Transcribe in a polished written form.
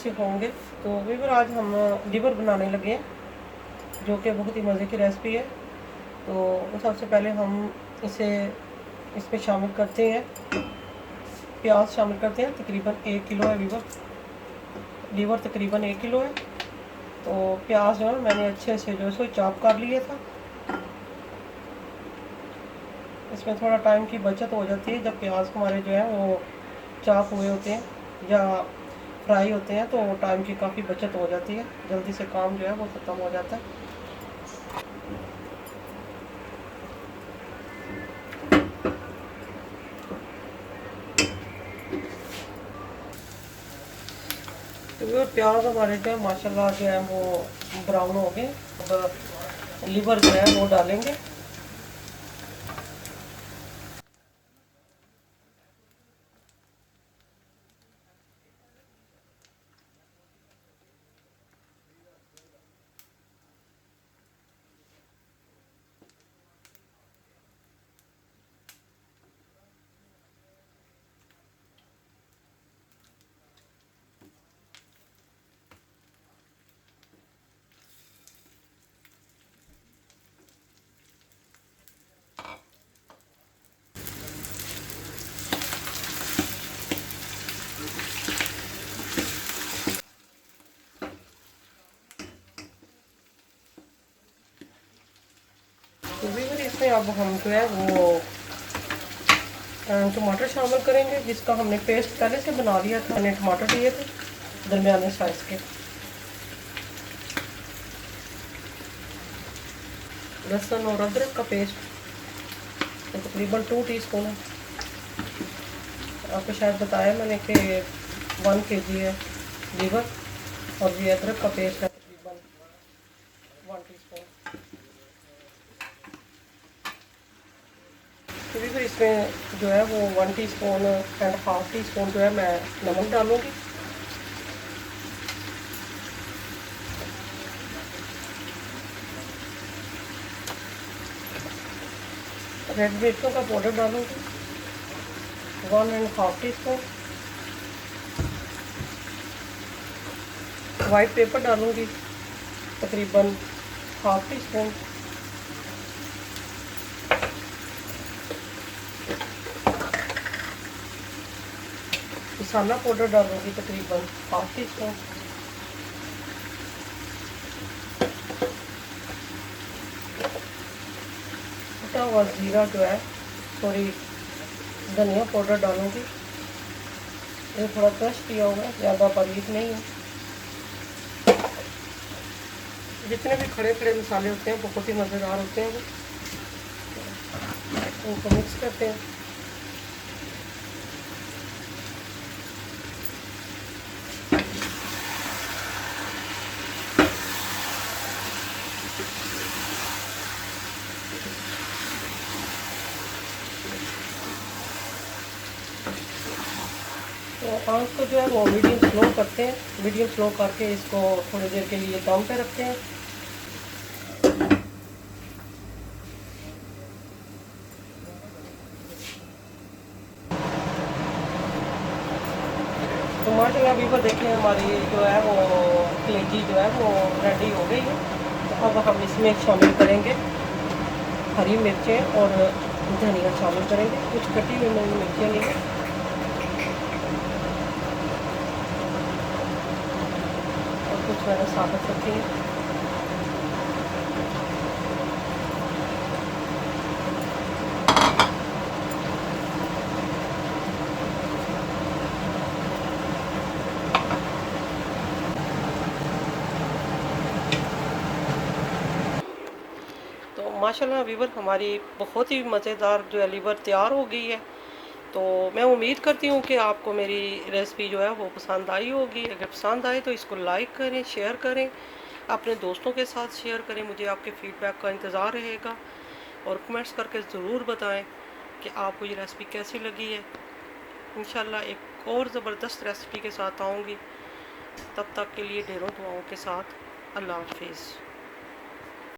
से होंगे। तो वीवर आज हम लीवर बनाने लगे हैं, जो कि बहुत ही मज़े की रेसिपी है। तो सबसे पहले हम इसे इसमें शामिल करते हैं, प्याज शामिल करते हैं। तकरीबन 1 किलो है लीवर तकरीबन 1 किलो है। तो प्याज जो है मैंने अच्छे से जो है सो चॉप कर लिया था। इसमें थोड़ा टाइम की बचत हो जाती है जब प्याज हमारे जो है वो चॉप हुए होते हैं या फ्राई होते हैं, तो टाइम की काफ़ी बचत हो जाती है, जल्दी से काम जो है वो ख़त्म हो जाता है। तो वो प्याज हमारे जो है माशाल्लाह जो है वो ब्राउन हो गए। अब लीवर जो है वो डालेंगे। तो फिर इसमें अब हम जो है वो टमाटर शामिल करेंगे, जिसका हमने पेस्ट पहले से बना लिया था। हमने टमाटर लिए थे दरमियाने साइज के। लहसुन और अदरक का पेस्ट तो तकरीबन 2 टीस्पून है। आपको शायद बताया मैंने कि 1 केजी है लीवर, और ये अदरक का पेस्ट है तकरीबन 1 टीस्पून। फिर इसमें जो है वो 1 teaspoon and half tea spoon जो है मैं नमक डालूँगी। रेड मिर्चों का पाउडर डालूँगी 1 and half tea spoon. White paper डालूँगी तकरीबन हाफ टी स्पून। मसाला पाउडर डालूँगी तकरीबन हाफ टी स्पून। कुटा हुआ ज़ीरा जो है, थोड़ी धनिया पाउडर डालूँगी। ये थोड़ा क्रश किया हुआ है, ज़्यादा बारीक नहीं है। जितने भी खड़े खड़े मसाले होते हैं बहुत ही मज़ेदार होते हैं वो। उनको मिक्स करते हैं। तो आँच को जो है वो मीडियम स्लो करते हैं। मीडियम स्लो करके इसको थोड़ी देर के लिए दम पे रखते हैं। तो माशाल्लाह अभी वो देखिए हमारी जो है वो कलेजी जो है वो रेडी हो गई है। तो अब हम इसमें शामिल करेंगे हरी मिर्चें और धनिया शामिल करेंगे। कुछ कटी हुई मैंने मिर्चें ली है और कुछ मैंने साबुत रखी है। तो माशाल्लाह वीवर हमारी बहुत ही मज़ेदार जो है लीवर तैयार हो गई है। तो मैं उम्मीद करती हूँ कि आपको मेरी रेसिपी जो है वो पसंद आई होगी। अगर पसंद आए तो इसको लाइक करें, शेयर करें, अपने दोस्तों के साथ शेयर करें। मुझे आपके फीडबैक का इंतज़ार रहेगा और कमेंट्स करके ज़रूर बताएं कि आपको ये रेसिपी कैसी लगी है। इंशाल्लाह एक और ज़बरदस्त रेसिपी के साथ आऊँगी। तब तक के लिए ढेरों दुआओं के साथ अल्लाह हाफिज़।